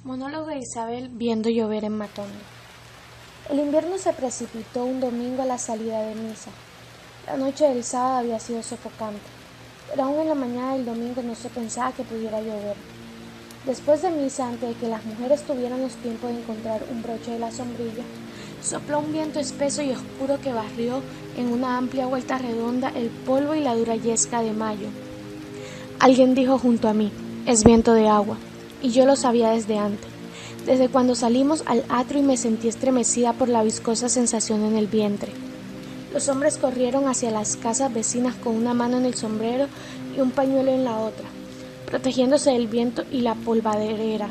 Monólogo de Isabel viendo llover en Matondo. El invierno se precipitó un domingo a la salida de misa. La noche del sábado había sido sofocante, pero aún en la mañana del domingo no se pensaba que pudiera llover. Después de misa, antes de que las mujeres tuvieran los tiempos de encontrar un broche de la sombrilla, sopló un viento espeso y oscuro que barrió en una amplia vuelta redonda el polvo y la dura yesca de mayo. Alguien dijo junto a mí: es viento de agua. Y yo lo sabía desde antes, desde cuando salimos al atrio y me sentí estremecida por la viscosa sensación en el vientre. Los hombres corrieron hacia las casas vecinas con una mano en el sombrero y un pañuelo en la otra, protegiéndose del viento y la polvadera.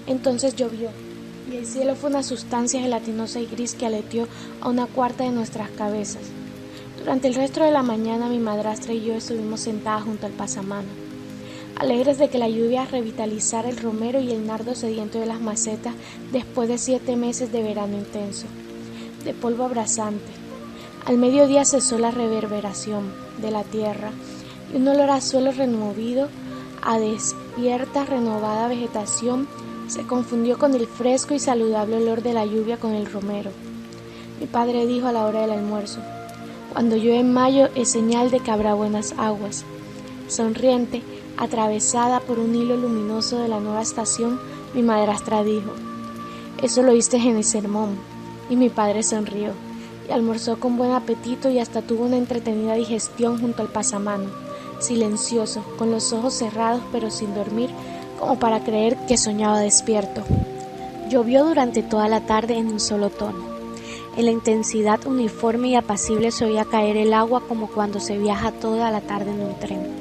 Entonces llovió, y el cielo fue una sustancia gelatinosa y gris que aleteó a una cuarta de nuestras cabezas. Durante el resto de la mañana mi madrastra y yo estuvimos sentadas junto al pasamano, alegres de que la lluvia revitalizara el romero y el nardo sediento de las macetas después de 7 meses de verano intenso, de polvo abrasante. Al mediodía cesó la reverberación de la tierra y un olor a suelo removido, a despierta, renovada vegetación, se confundió con el fresco y saludable olor de la lluvia con el romero. Mi padre dijo a la hora del almuerzo: cuando llueve en mayo es señal de que habrá buenas aguas. Sonriente, atravesada por un hilo luminoso de la nueva estación, mi madrastra dijo: eso lo oíste en el sermón. Y mi padre sonrió, y almorzó con buen apetito y hasta tuvo una entretenida digestión junto al pasamano, silencioso, con los ojos cerrados pero sin dormir, como para creer que soñaba despierto. Llovió durante toda la tarde en un solo tono. En la intensidad uniforme y apacible se oía caer el agua como cuando se viaja toda la tarde en un tren.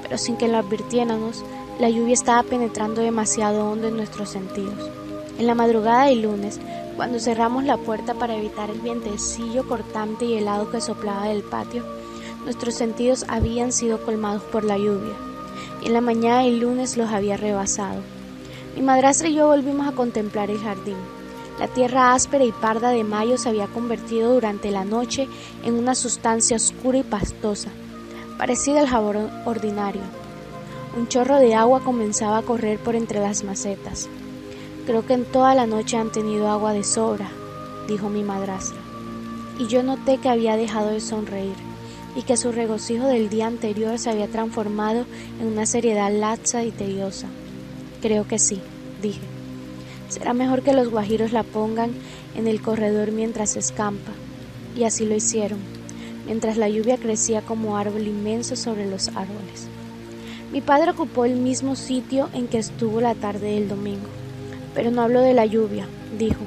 Pero sin que lo advirtiéramos, la lluvia estaba penetrando demasiado hondo en nuestros sentidos. En la madrugada del lunes, cuando cerramos la puerta para evitar el vientecillo cortante y helado que soplaba del patio, nuestros sentidos habían sido colmados por la lluvia, y en la mañana del lunes los había rebasado. Mi madrastra y yo volvimos a contemplar el jardín. La tierra áspera y parda de mayo se había convertido durante la noche en una sustancia oscura y pastosa, parecida al jabón ordinario. Un chorro de agua comenzaba a correr por entre las macetas. Creo que en toda la noche han tenido agua de sobra, dijo mi madrastra. Y yo noté que había dejado de sonreír y que su regocijo del día anterior se había transformado en una seriedad laxa y tediosa. Creo que sí, dije. Será mejor que los guajiros la pongan en el corredor mientras escampa. Y así lo hicieron, mientras la lluvia crecía como árbol inmenso sobre los árboles. Mi padre ocupó el mismo sitio en que estuvo la tarde del domingo, pero no habló de la lluvia, dijo.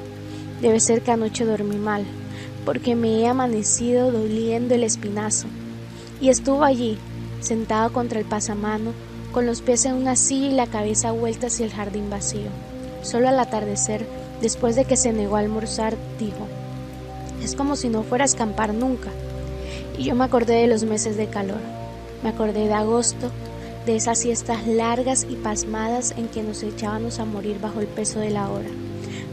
Debe ser que anoche dormí mal, porque me he amanecido doliendo el espinazo. Y estuvo allí, sentado contra el pasamano, con los pies en una silla y la cabeza vuelta hacia el jardín vacío. Solo al atardecer, después de que se negó a almorzar, dijo: es como si no fuera a escampar nunca. Y yo me acordé de los meses de calor, me acordé de agosto, de esas siestas largas y pasmadas en que nos echábamos a morir bajo el peso de la hora,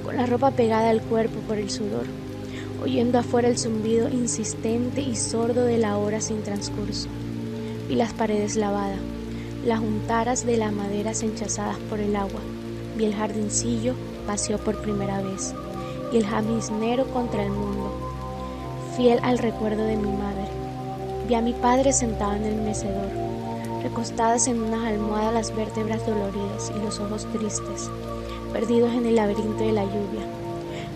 con la ropa pegada al cuerpo por el sudor, oyendo afuera el zumbido insistente y sordo de la hora sin transcurso. Vi las paredes lavadas, las juntaras de las maderas enchazadas por el agua, vi el jardincillo vacío por primera vez, y el jamiznero contra el mundo, fiel al recuerdo de mi madre. Vi a mi padre sentado en el mecedor, recostadas en unas almohadas las vértebras doloridas y los ojos tristes, perdidos en el laberinto de la lluvia.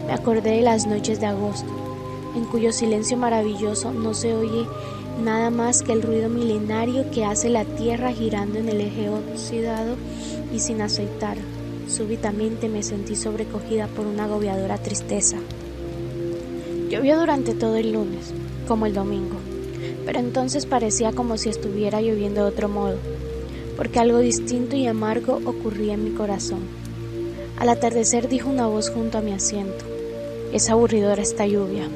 Me acordé de las noches de agosto, en cuyo silencio maravilloso no se oye nada más que el ruido milenario que hace la tierra girando en el eje oxidado y sin aceitar. Súbitamente me sentí sobrecogida por una agobiadora tristeza. Llovió durante todo el lunes, como el domingo, pero entonces parecía como si estuviera lloviendo de otro modo, porque algo distinto y amargo ocurría en mi corazón. Al atardecer dijo una voz junto a mi asiento: es aburridora esta lluvia.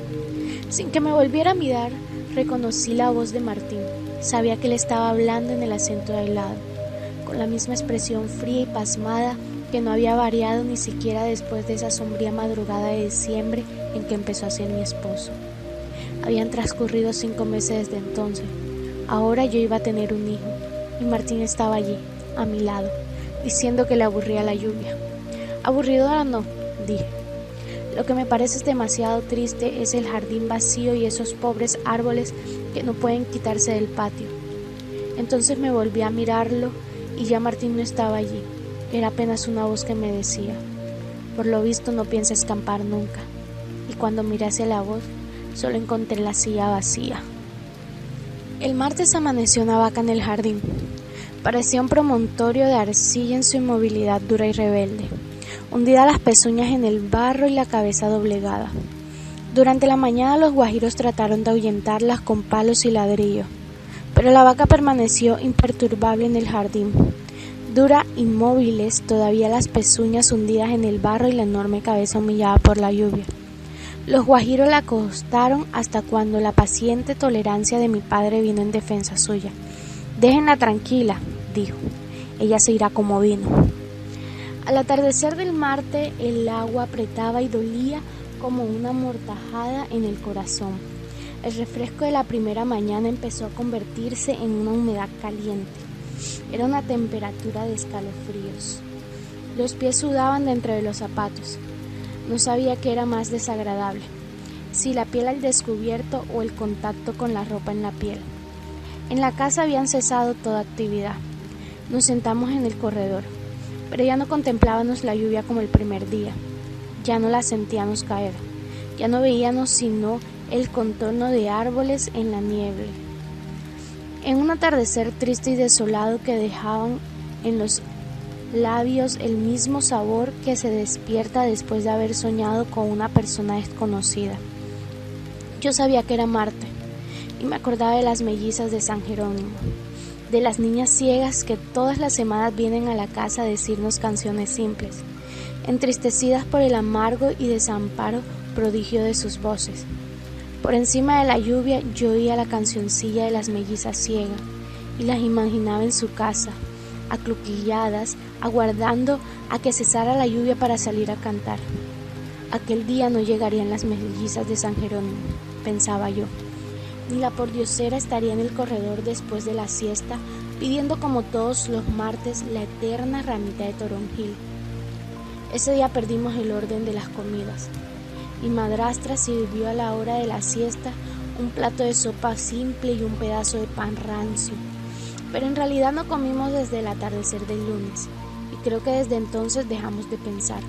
Sin que me volviera a mirar, reconocí la voz de Martín. Sabía que él estaba hablando en el asiento de al lado, con la misma expresión fría y pasmada que no había variado ni siquiera después de esa sombría madrugada de diciembre en que empezó a ser mi esposo. Habían transcurrido 5 meses desde entonces. Ahora yo iba a tener un hijo, y Martín estaba allí, a mi lado, diciendo que le aburría la lluvia. Aburridora no, dije. Lo que me parece demasiado triste es el jardín vacío y esos pobres árboles que no pueden quitarse del patio. Entonces me volví a mirarlo y ya Martín no estaba allí. Era apenas una voz que me decía: por lo visto no piensa escapar nunca. Y cuando miré hacia la voz, solo encontré la silla vacía. El martes amaneció una vaca en el jardín. Parecía un promontorio de arcilla en su inmovilidad dura y rebelde, hundida las pezuñas en el barro y la cabeza doblegada. Durante la mañana los guajiros trataron de ahuyentarlas con palos y ladrillos, pero la vaca permaneció imperturbable en el jardín, dura, inmóviles, todavía las pezuñas hundidas en el barro y la enorme cabeza humillada por la lluvia. Los guajiros la acostaron hasta cuando la paciente tolerancia de mi padre vino en defensa suya. «Déjenla tranquila», dijo, «ella se irá como vino». Al atardecer del martes el agua apretaba y dolía como una mortajada en el corazón. El refresco de la primera mañana empezó a convertirse en una humedad caliente. Era una temperatura de escalofríos. Los pies sudaban dentro de los zapatos. No sabía qué era más desagradable, si la piel al descubierto o el contacto con la ropa en la piel. En la casa habían cesado toda actividad. Nos sentamos en el corredor, pero ya no contemplábamos la lluvia como el primer día. Ya no la sentíamos caer. Ya no veíamos sino el contorno de árboles en la nieve. En un atardecer triste y desolado que dejaban en los labios el mismo sabor que se despierta después de haber soñado con una persona desconocida. Yo sabía que era Marte y me acordaba de las mellizas de San Jerónimo, de las niñas ciegas que todas las semanas vienen a la casa a decirnos canciones simples, entristecidas por el amargo y desamparo prodigio de sus voces. Por encima de la lluvia yo oía la cancioncilla de las mellizas ciegas y las imaginaba en su casa, acluquilladas, aguardando a que cesara la lluvia para salir a cantar. Aquel día no llegarían las mellizas de San Jerónimo, pensaba yo, ni la pordiosera estaría en el corredor después de la siesta pidiendo como todos los martes la eterna ramita de toronjil. Ese día perdimos el orden de las comidas. Mi madrastra sirvió a la hora de la siesta un plato de sopa simple y un pedazo de pan rancio. Pero en realidad no comimos desde el atardecer del lunes, y creo que desde entonces dejamos de pensar.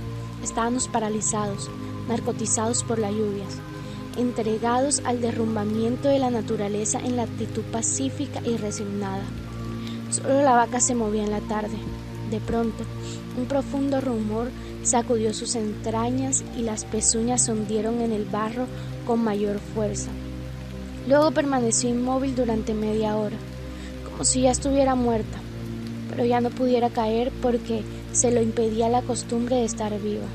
Estábamos paralizados, narcotizados por las lluvias, entregados al derrumbamiento de la naturaleza en la actitud pacífica y resignada. Solo la vaca se movía en la tarde. De pronto, un profundo rumor sacudió sus entrañas y las pezuñas se hundieron en el barro con mayor fuerza. Luego permaneció inmóvil durante media hora, como si ya estuviera muerta, pero ya no pudiera caer porque se lo impedía la costumbre de estar viva,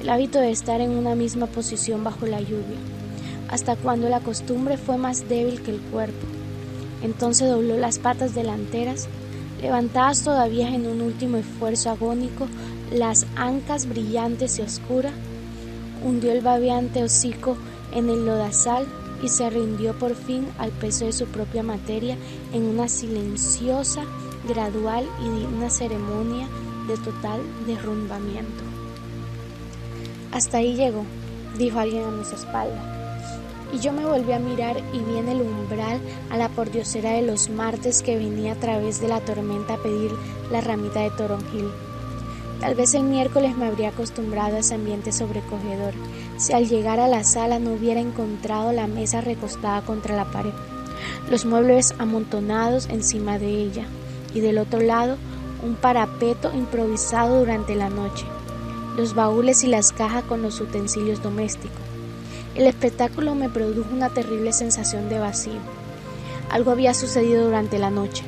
el hábito de estar en una misma posición bajo la lluvia, hasta cuando la costumbre fue más débil que el cuerpo. Entonces dobló las patas delanteras, levantadas todavía en un último esfuerzo agónico, las ancas brillantes y oscuras, hundió el babeante hocico en el lodazal y se rindió por fin al peso de su propia materia en una silenciosa, gradual y digna ceremonia de total derrumbamiento. «Hasta ahí llegó», dijo alguien a mis espaldas, y yo me volví a mirar y vi en el umbral a la pordiosera de los martes que venía a través de la tormenta a pedir la ramita de toronjil. Tal vez el miércoles me habría acostumbrado a ese ambiente sobrecogedor, si al llegar a la sala no hubiera encontrado la mesa recostada contra la pared, los muebles amontonados encima de ella, y del otro lado un parapeto improvisado durante la noche, los baúles y las cajas con los utensilios domésticos. El espectáculo me produjo una terrible sensación de vacío. Algo había sucedido durante la noche.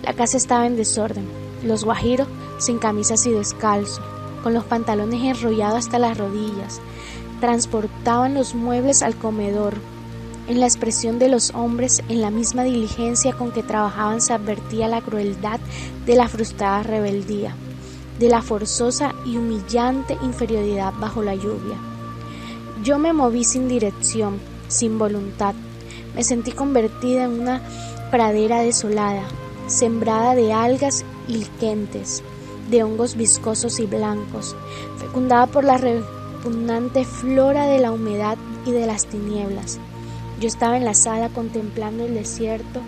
La casa estaba en desorden. Los guajiros, sin camisas y descalzos, con los pantalones enrollados hasta las rodillas, transportaban los muebles al comedor. En la expresión de los hombres, en la misma diligencia con que trabajaban, se advertía la crueldad de la frustrada rebeldía, de la forzosa y humillante inferioridad bajo la lluvia. Yo me moví sin dirección, sin voluntad. Me sentí convertida en una pradera desolada, sembrada de algas y liquentes, de hongos viscosos y blancos, fecundada por la repugnante flora de la humedad y de las tinieblas. Yo estaba en la sala contemplando el desierto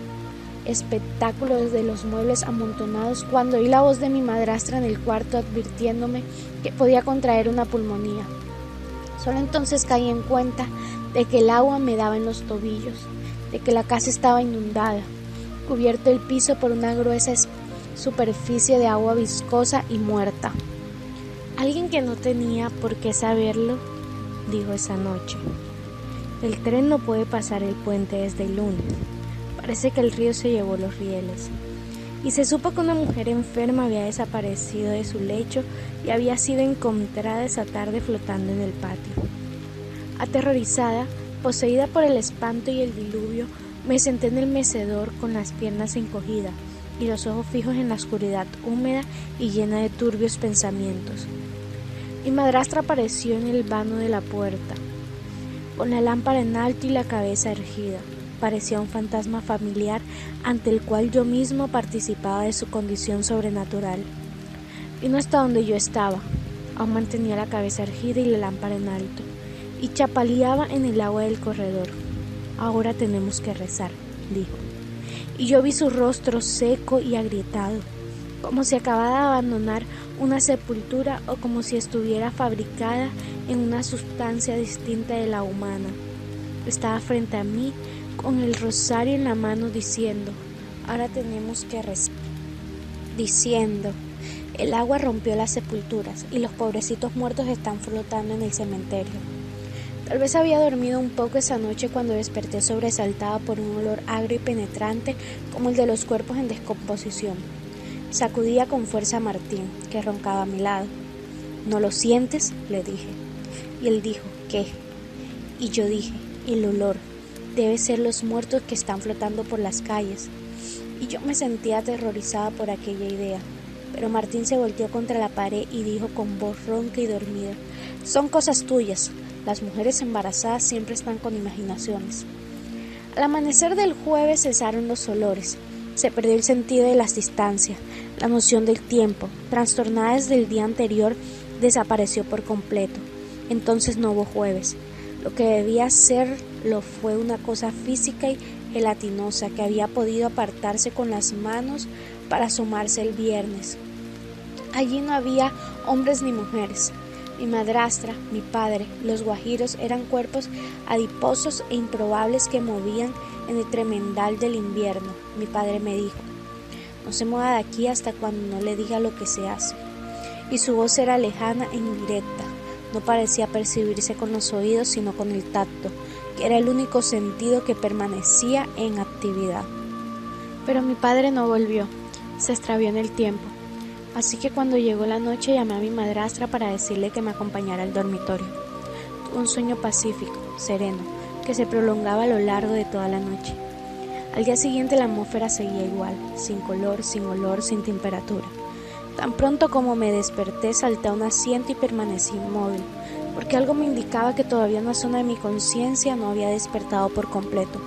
espectáculo desde los muebles amontonados cuando oí la voz de mi madrastra en el cuarto advirtiéndome que podía contraer una pulmonía. Solo entonces caí en cuenta de que el agua me daba en los tobillos, de que la casa estaba inundada, cubierto el piso por una gruesa superficie de agua viscosa y muerta. Alguien que no tenía por qué saberlo dijo esa noche: el tren no puede pasar el puente desde el lunes. Parece que el río se llevó los rieles. Y se supo que una mujer enferma había desaparecido de su lecho y había sido encontrada esa tarde flotando en el patio. Aterrorizada, poseída por el espanto y el diluvio, me senté en el mecedor con las piernas encogidas y los ojos fijos en la oscuridad húmeda y llena de turbios pensamientos. Mi madrastra apareció en el vano de la puerta, con la lámpara en alto y la cabeza erguida. Parecía un fantasma familiar ante el cual yo mismo participaba de su condición sobrenatural. Vino hasta donde yo estaba, aún mantenía la cabeza erguida y la lámpara en alto, y chapaleaba en el agua del corredor. Ahora tenemos que rezar, dijo. Y yo vi su rostro seco y agrietado, como si acabara de abandonar una sepultura o como si estuviera fabricada en una sustancia distinta de la humana. Estaba frente a mí con el rosario en la mano diciendo: ahora tenemos que rezar. Diciendo: el agua rompió las sepulturas y los pobrecitos muertos están flotando en el cementerio. Tal vez había dormido un poco esa noche cuando desperté sobresaltada por un olor agrio y penetrante como el de los cuerpos en descomposición. Sacudía con fuerza a Martín, que roncaba a mi lado. ¿No lo sientes?, le dije. Y él dijo: ¿qué? Y yo dije: el olor. Debe ser los muertos que están flotando por las calles. Y yo me sentía aterrorizada por aquella idea. Pero Martín se volteó contra la pared y dijo con voz ronca y dormida: son cosas tuyas. Las mujeres embarazadas siempre están con imaginaciones. Al amanecer del jueves cesaron los olores. Se perdió el sentido de las distancias. La noción del tiempo, trastornada desde el día anterior, desapareció por completo. Entonces no hubo jueves. Lo que debía ser lo fue una cosa física y gelatinosa que había podido apartarse con las manos para asomarse el viernes. Allí no había hombres ni mujeres. Mi madrastra, mi padre, los guajiros eran cuerpos adiposos e improbables que movían en el tremendal del invierno. Mi padre me dijo: no se mueva de aquí hasta cuando no le diga lo que se hace. Y su voz era lejana e indirecta. No parecía percibirse con los oídos, sino con el tacto, que era el único sentido que permanecía en actividad. Pero mi padre no volvió, se extravió en el tiempo. Así que cuando llegó la noche llamé a mi madrastra para decirle que me acompañara al dormitorio. Tuve un sueño pacífico, sereno, que se prolongaba a lo largo de toda la noche. Al día siguiente la atmósfera seguía igual, sin color, sin olor, sin temperatura. Tan pronto como me desperté, salté a un asiento y permanecí inmóvil, porque algo me indicaba que todavía una zona de mi conciencia no había despertado por completo.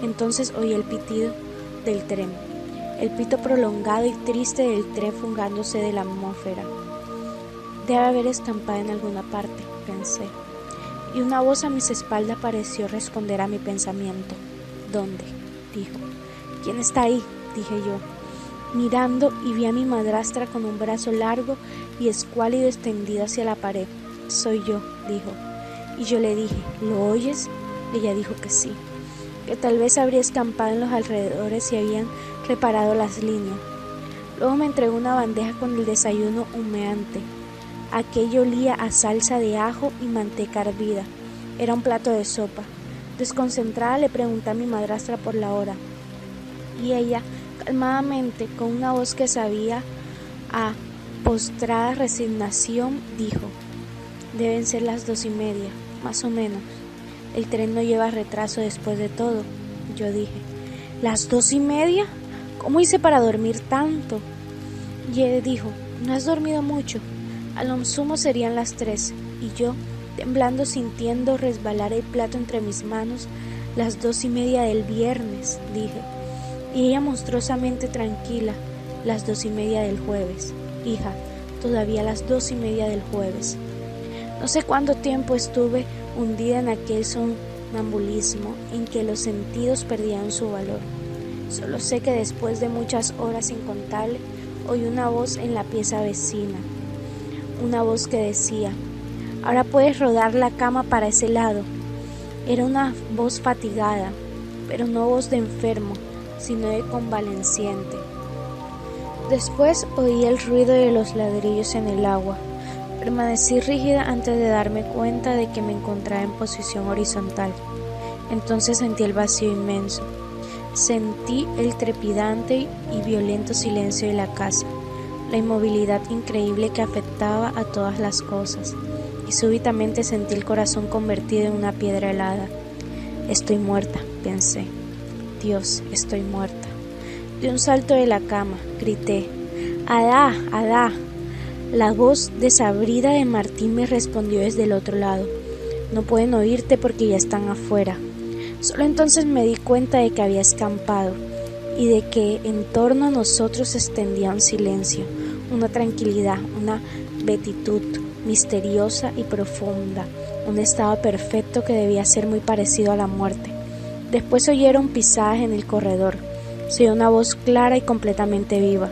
Entonces oí el pitido del tren, el pito prolongado y triste del tren fugándose de la atmósfera. Debe haber escapado en alguna parte, pensé, y una voz a mis espaldas pareció responder a mi pensamiento. ¿Dónde?, dijo. ¿Quién está ahí?, dije yo, mirando, y vi a mi madrastra con un brazo largo y escuálido extendido hacia la pared. Soy yo, dijo. Y yo le dije: ¿lo oyes? Ella dijo que sí, que tal vez habría escampado en los alrededores y habían reparado las líneas. Luego me entregó una bandeja con el desayuno humeante. Aquello olía a salsa de ajo y manteca hervida. Era un plato de sopa. Desconcentrada le pregunté a mi madrastra por la hora, y ella, calmadamente, con una voz que sabía a postrada resignación, dijo: deben ser las 2:30, más o menos. El tren no lleva retraso después de todo. Yo dije: ¿las 2:30? ¿Cómo hice para dormir tanto? Y él dijo: no has dormido mucho, a lo sumo serían las 3. Y yo, temblando, sintiendo resbalar el plato entre mis manos: las 2:30 del viernes, dije. Y ella monstruosamente tranquila: las 2:30 del jueves. hija, todavía a las 2:30 del jueves. No sé cuánto tiempo estuve hundida en aquel sonambulismo en que los sentidos perdían su valor. Solo sé que después de muchas horas incontables oí una voz en la pieza vecina, una voz que decía: «Ahora puedes rodar la cama para ese lado». Era una voz fatigada, pero no voz de enfermo, sino de convaleciente. Después oí el ruido de los ladrillos en el agua. Permanecí rígida antes de darme cuenta de que me encontraba en posición horizontal. Entonces sentí el vacío inmenso. Sentí el trepidante y violento silencio de la casa, la inmovilidad increíble que afectaba a todas las cosas, y súbitamente sentí el corazón convertido en una piedra helada. Estoy muerta, pensé. Dios, estoy muerta. De un salto de la cama, grité: «Adá, Adá». La voz desabrida de Martín me respondió desde el otro lado: «No pueden oírte porque ya están afuera». Solo entonces me di cuenta de que había escampado y de que en torno a nosotros se extendía un silencio, una tranquilidad, una beatitud misteriosa y profunda, un estado perfecto que debía ser muy parecido a la muerte. Después oyeron pisadas en el corredor. Se oyó una voz clara y completamente viva.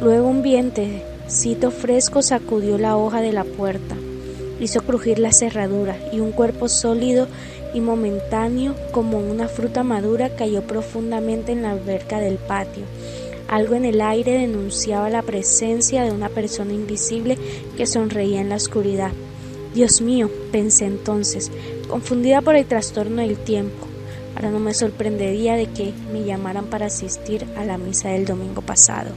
Luego un vientecito fresco sacudió la hoja de la puerta, hizo crujir la cerradura y un cuerpo sólido y momentáneo como una fruta madura cayó profundamente en la alberca del patio. Algo en el aire denunciaba la presencia de una persona invisible que sonreía en la oscuridad. Dios mío, pensé entonces, confundida por el trastorno del tiempo. Ahora no me sorprendería de que me llamaran para asistir a la misa del domingo pasado.